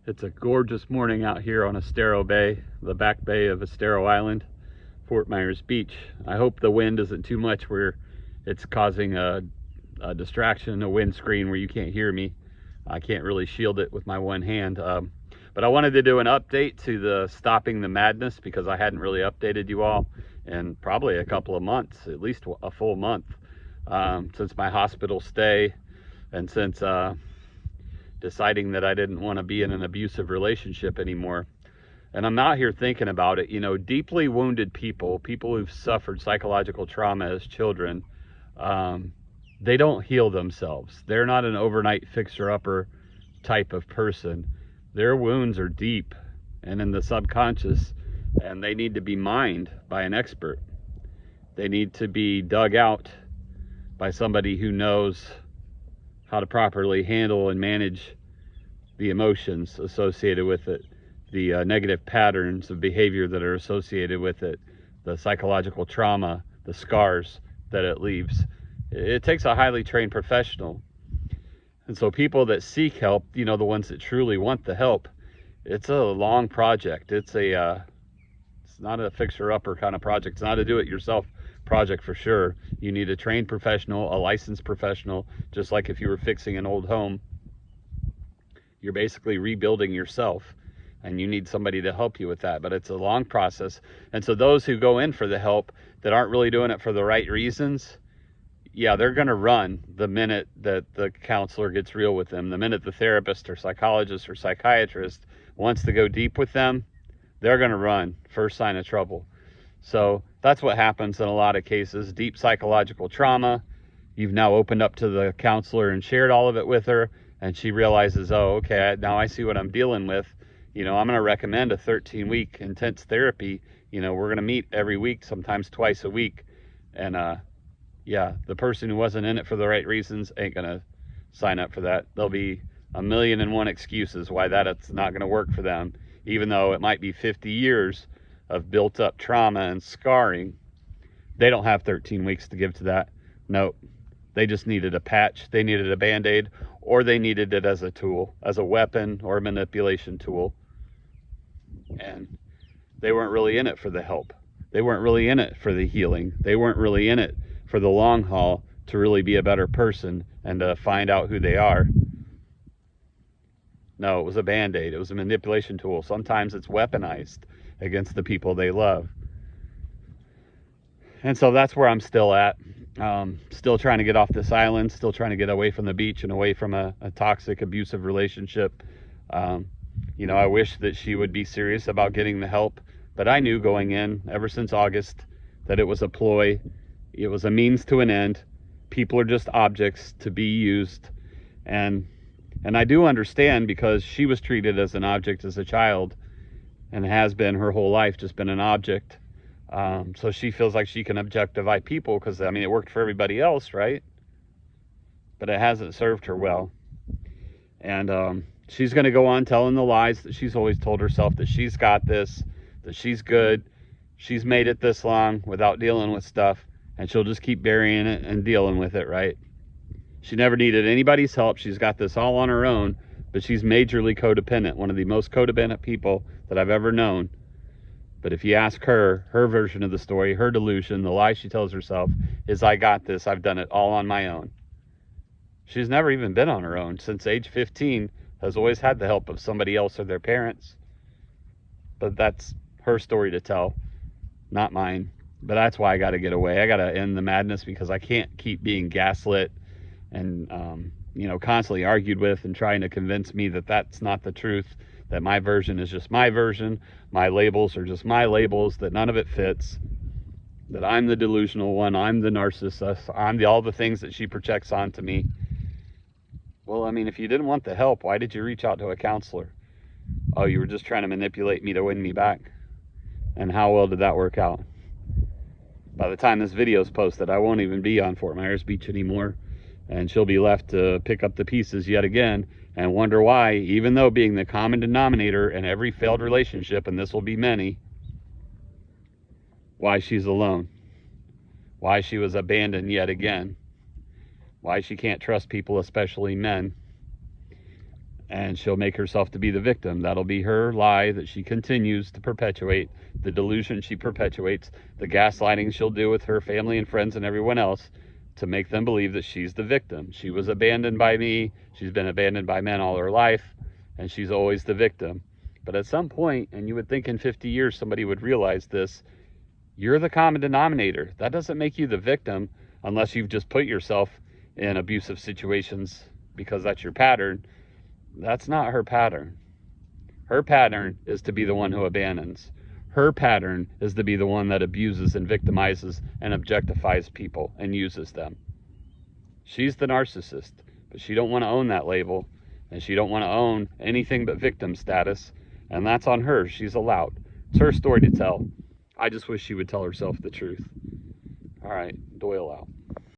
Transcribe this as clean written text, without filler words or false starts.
It's a gorgeous morning out here on Estero Bay, the back bay of Estero Island, Fort Myers Beach. I hope the wind isn't too much where it's causing a distraction, a windscreen where you can't hear me. I can't really shield it with my one hand. But I wanted to do an update to the Stopping the Madness because I hadn't really updated you all in probably a couple of months, at least a full month, since my hospital stay and since deciding that I didn't want to be in an abusive relationship anymore. And I'm out here thinking about it, you know, deeply wounded people who've suffered psychological trauma as children, they don't heal themselves. They're not an overnight fixer-upper type of person. Their wounds are deep and in the subconscious, and they need to be mined by an expert. They need to be dug out by somebody who knows how to properly handle and manage the emotions associated with it, the negative patterns of behavior that are associated with it, the psychological trauma, the scars that it leaves. It takes a highly trained professional. And so people that seek help, you know, the ones that truly want the help, it's a long project. It's not a fixer-upper kind of project. It's not a do-it-yourself project for sure. You need a trained professional, a licensed professional, just like if you were fixing an old home. You're basically rebuilding yourself, and you need somebody to help you with that. But it's a long process. And so those who go in for the help that aren't really doing it for the right reasons, yeah, they're going to run the minute that the counselor gets real with them. The minute the therapist or psychologist or psychiatrist wants to go deep with them, they're going to run. First sign of trouble. So that's what happens in a lot of cases. Deep psychological trauma. You've now opened up to the counselor and shared all of it with her, and she realizes, oh, okay, now I see what I'm dealing with. You know, I'm going to recommend a 13-week intense therapy. You know, we're going to meet every week, sometimes twice a week. And yeah, the person who wasn't in it for the right reasons ain't going to sign up for that. There'll be 1,000,001 excuses why that's not going to work for them, even though it might be 50 years of built up trauma and scarring. They don't have 13 weeks to give to that. No, they just needed a patch. They needed a Band-Aid, or they needed it as a tool, as a weapon or a manipulation tool. And they weren't really in it for the help. They weren't really in it for the healing. They weren't really in it for the long haul to really be a better person and to find out who they are. No, it was a Band-Aid. It was a manipulation tool. Sometimes it's weaponized against the people they love. And so that's where I'm still at. Still trying to get off this island, still trying to get away from the beach and away from a toxic, abusive relationship. You know, I wish that she would be serious about getting the help, but I knew going in ever since August that it was a ploy. It was a means to an end. People are just objects to be used. And I do understand, because she was treated as an object as a child and has been her whole life, just been an object. So she feels like she can objectify people because, I mean, it worked for everybody else, right? But it hasn't served her well. And she's going to go on telling the lies that she's always told herself, that she's got this, that she's good, she's made it this long without dealing with stuff, and she'll just keep burying it and dealing with it, right? She never needed anybody's help. She's got this all on her own, but she's majorly codependent, one of the most codependent people that I've ever known. But if you ask her, her version of the story, her delusion, the lie she tells herself is, I got this, I've done it all on my own. She's never even been on her own. Since age 15, has always had the help of somebody else or their parents. But that's her story to tell, not mine. But that's why I got to get away. I got to end the madness, because I can't keep being gaslit and, you know, constantly argued with and trying to convince me that that's not the truth, that my version is just my version, my labels are just my labels, that none of it fits, that I'm the delusional one, I'm the narcissist, I'm all the things that she projects onto me. Well, I mean, if you didn't want the help, why did you reach out to a counselor? Oh, you were just trying to manipulate me to win me back. And how well did that work out? By the time this video is posted, I won't even be on Fort Myers Beach anymore, and she'll be left to pick up the pieces yet again and wonder why, even though being the common denominator in every failed relationship, and this will be many, why she's alone, why she was abandoned yet again, why she can't trust people, especially men. and she'll make herself to be the victim. That'll be her lie that she continues to perpetuate, the delusion she perpetuates, the gaslighting she'll do with her family and friends and everyone else to make them believe that she's the victim. She was abandoned by me, she's been abandoned by men all her life, and she's always the victim. But at some point, and you would think in 50 years somebody would realize this, you're the common denominator. That doesn't make you the victim unless you've just put yourself in abusive situations because that's your pattern. That's not her pattern. Her pattern is to be the one who abandons. Her pattern is to be the one that abuses and victimizes and objectifies people and uses them. She's the narcissist, but she don't want to own that label, and she don't want to own anything but victim status, and that's on her. She's allowed. It's her story to tell. I just wish she would tell herself the truth. All right, Doyle out.